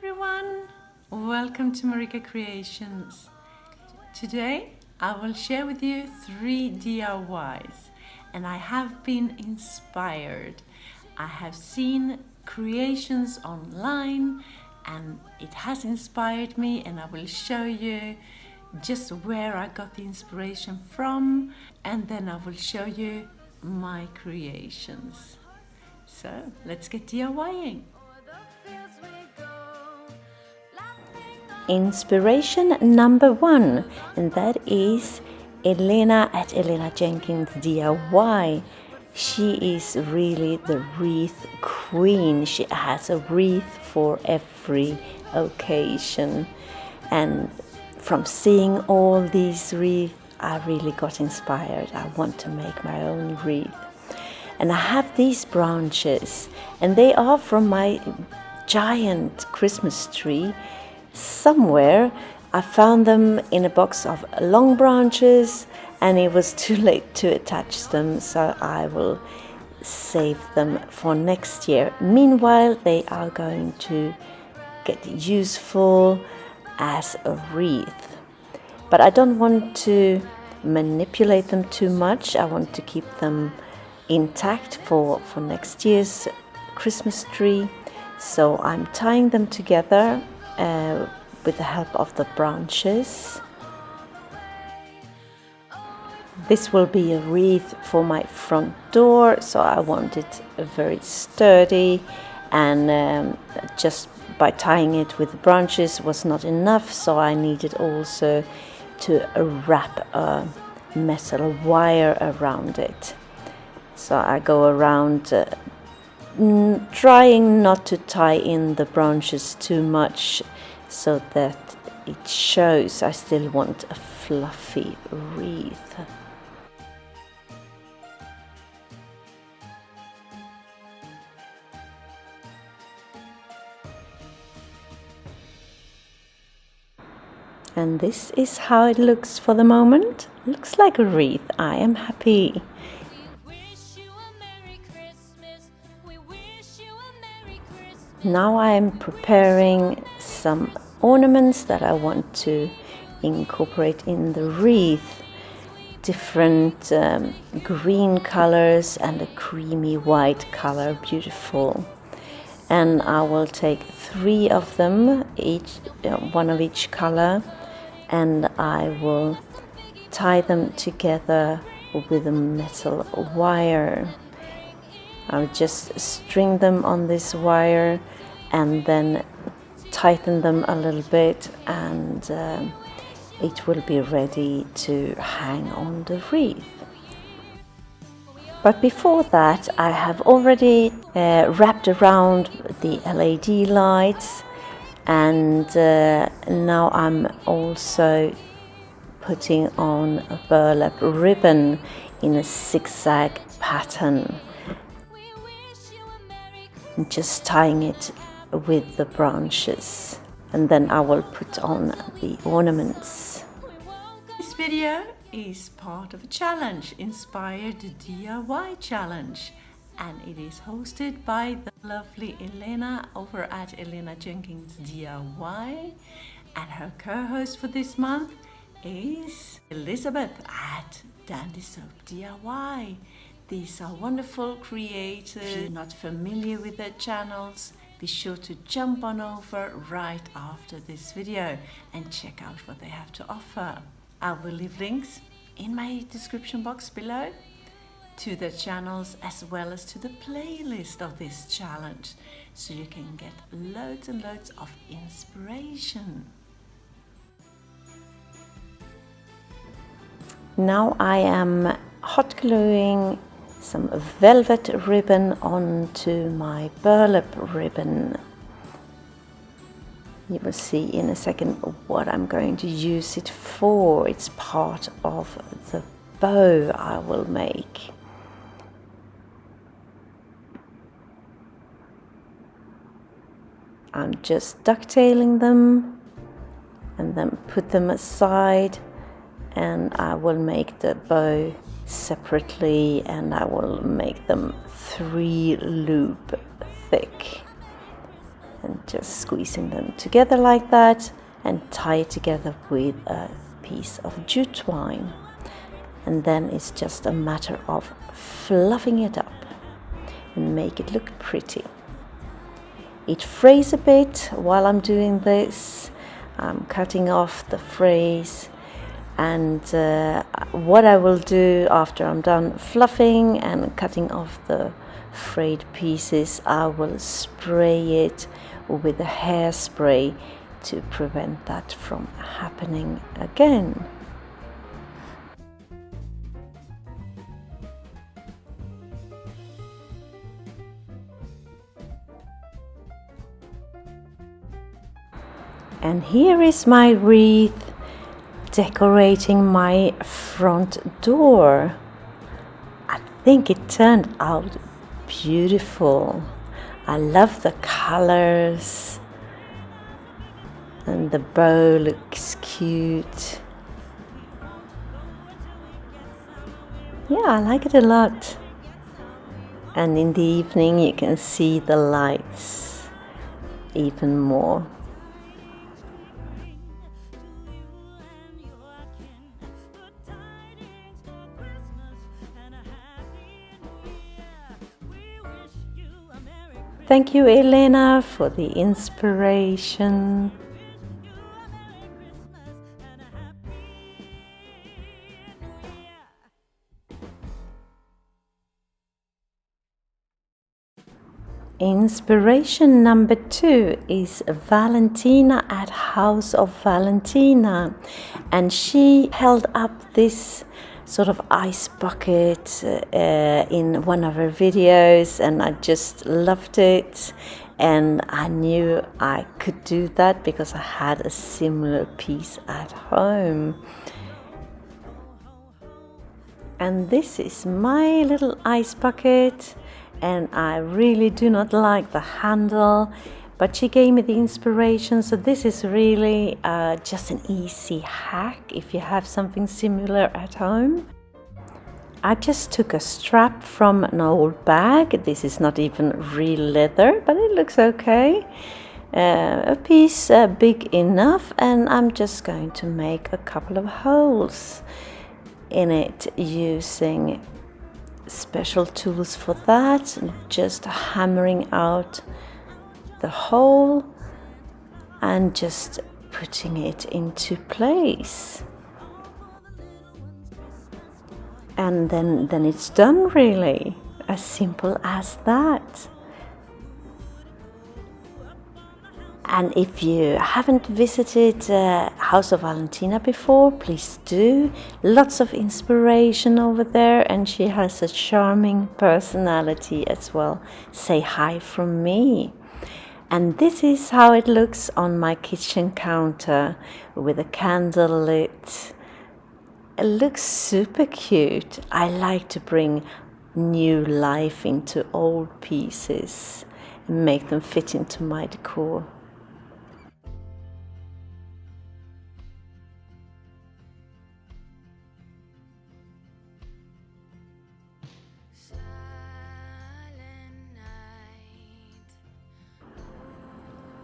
everyone, welcome to MarikaCreations. Today I will share with you 3 DIYs and I have been inspired. I have seen creations online and it has inspired me, and I will show you just where I got the inspiration from, and then I will show you my creations. So let's get DIYing. Inspiration number 1, and that is Elena at Elena Jenkins DIY. She is really the wreath queen. She has a wreath for every occasion, and from seeing all these wreaths I really got inspired. I want to make my own wreath, and I have these branches, and they are from my giant Christmas tree. Somewhere I found them in a box of long branches, and it was too late to attach them, so I will save them for next year. Meanwhile, they are going to get useful as a wreath, but I don't want to manipulate them too much. I want to keep them intact for next year's Christmas tree, so I'm tying them together with the help of the branches. This will be a wreath for my front door, so I want it very sturdy, and just by tying it with branches was not enough, so I needed also to wrap a metal wire around it. So I go around trying not to tie in the branches too much, so that it shows I still want a fluffy wreath. And this is how it looks for the moment. Looks like a wreath. I am happy. Now I am preparing some ornaments that I want to incorporate in the wreath. Different green colors and a creamy white color, beautiful. And I will take 3 of them, each one of each color, and I will tie them together with a metal wire. I'll just string them on this wire and then tighten them a little bit, and it will be ready to hang on the wreath. But before that, I have already wrapped around the LED lights, and now I'm also putting on a burlap ribbon in a zigzag pattern, just tying it with the branches, and then I will put on the ornaments. This video is part of a challenge, Inspired DIY Challenge, and it is hosted by the lovely Elena over at Elena Jenkins DIY, and her co-host for this month is Elizabeth at Dandysoap DIY. These are wonderful creators. If you're not familiar with their channels, be sure to jump on over right after this video and check out what they have to offer. I will leave links in my description box below to their channels, as well as to the playlist of this challenge, so you can get loads and loads of inspiration. Now I am hot gluing some velvet ribbon onto my burlap ribbon. You will see in a second what I'm going to use it for. It's part of the bow I will make. I'm just ducktailing them and then put them aside, and I will make the bow separately, and I will make them 3 loop thick. and just squeezing them together like that and tie it together with a piece of jute twine. And then it's just a matter of fluffing it up and make it look pretty. It frays a bit while I'm doing this. I'm cutting off the frays, and what I will do after I'm done fluffing and cutting off the frayed pieces, I will spray it with a hairspray to prevent that from happening again. And here is my wreath decorating my front door. I think it turned out beautiful. I love the colors, and the bow looks cute. Yeah, I like it a lot. And in the evening you can see the lights even more. Thank you, Elena, for the inspiration. Inspiration number 2 is Valentina at House of Valentina, and she held up this sort of ice bucket in one of her videos, and I just loved it, and I knew I could do that because I had a similar piece at home. And this is my little ice bucket, and I really do not like the handle, but she gave me the inspiration, so this is really just an easy hack if you have something similar at home. I just took a strap from an old bag. This is not even real leather, but it looks okay. A piece big enough, and I'm just going to make a couple of holes in it using special tools for that, just hammering out the hole and just putting it into place, and then it's done, really as simple as that. And if you haven't visited House of Valentina before, please do. Lots of inspiration over there, and she has a charming personality as well. Say hi from me. And this is how it looks on my kitchen counter with a candle lit. It looks super cute. I like to bring new life into old pieces and make them fit into my decor.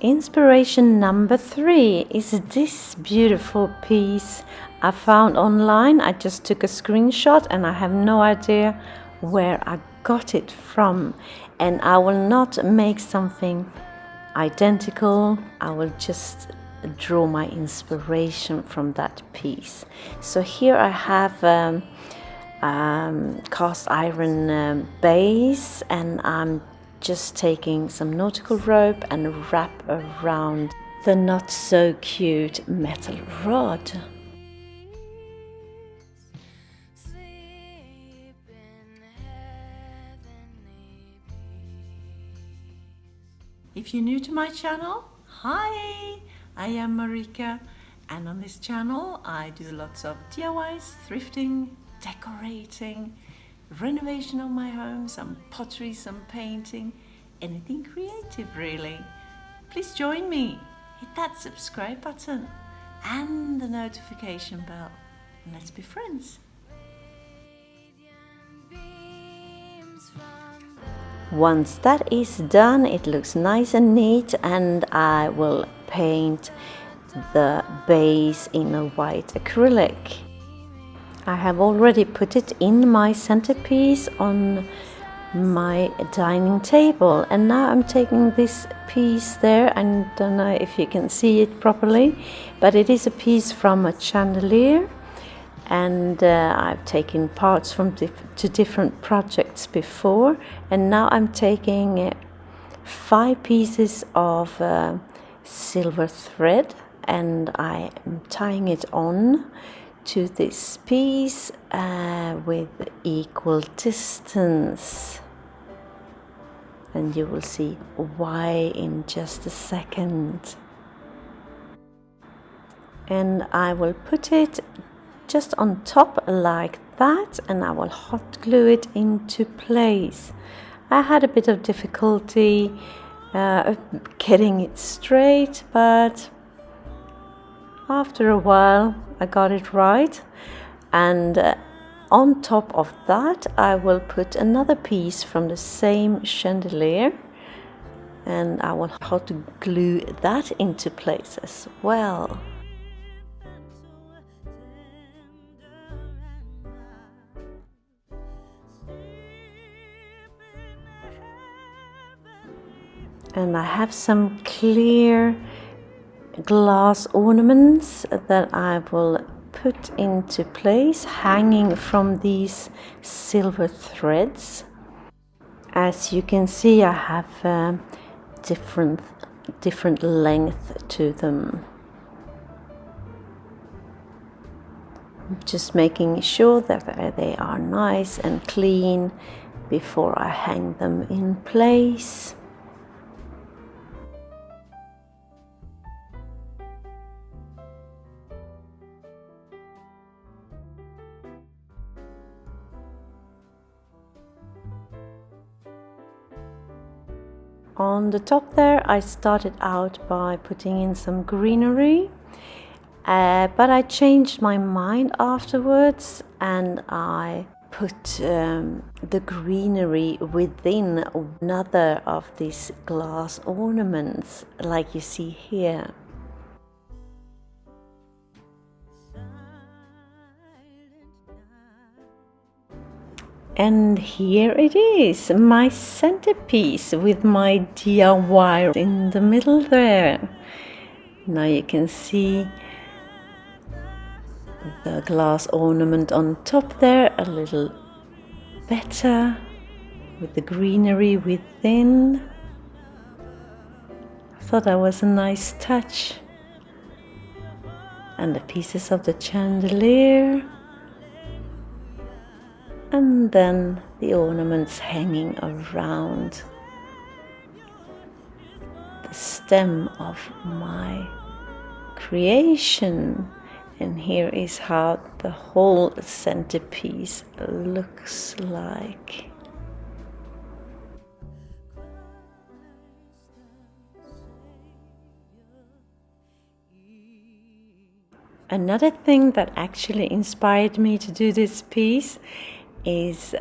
Inspiration number 3 is this beautiful piece I found online. I just took a screenshot and I have no idea where I got it from. And I will not make something identical. I will just draw my inspiration from that piece. So here I have cast iron base, and I'm just taking some nautical rope and wrap around the not so cute metal rod. If you're new to my channel, hi! I am Marika, and on this channel I do lots of DIYs, thrifting, decorating, renovation of my home, some pottery, some painting, anything creative really. Please join me, hit that subscribe button and the notification bell, and let's be friends. Once that is done, it looks nice and neat, and I will paint the base in a white acrylic. I have already put it in my centerpiece on my dining table, and now I'm taking this piece there. I don't know if you can see it properly, but it is a piece from a chandelier, and I've taken parts from to different projects before, and now I'm taking 5 pieces of silver thread, and I am tying it on to this piece with equal distance, and you will see why in just a second. And I will put it just on top like that, and I will hot glue it into place. I had a bit of difficulty getting it straight, but after a while I got it right. And on top of that I will put another piece from the same chandelier, and I will hot glue that into place as well. And I have some clear glass ornaments that I will put into place, hanging from these silver threads. As you can see, I have different length to them. Just making sure that they are nice and clean before I hang them in place. On the top there, I started out by putting in some greenery, but I changed my mind afterwards, and I put the greenery within another of these glass ornaments, like you see here. And here it is, my centerpiece with my DIY in the middle there. Now you can see the glass ornament on top there a little better, with the greenery within. I thought that was a nice touch. And the pieces of the chandelier. And then the ornaments hanging around the stem of my creation. And here is how the whole centerpiece looks like. Another thing that actually inspired me to do this piece is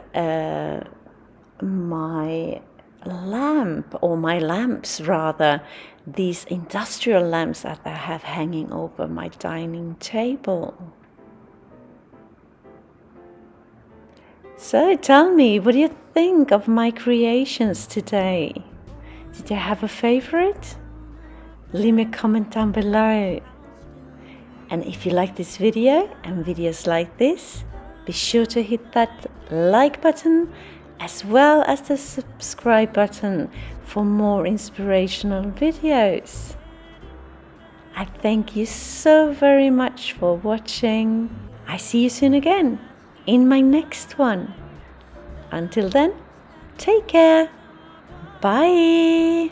my lamp, or my lamps rather, these industrial lamps that I have hanging over my dining table. So tell me, what do you think of my creations today? Did you have a favorite? Leave me a comment down below. And if you like this video and videos like this, be sure to hit that like button as well as the subscribe button for more inspirational videos. I thank you so very much for watching. I see you soon again in my next one. Until then, take care. Bye.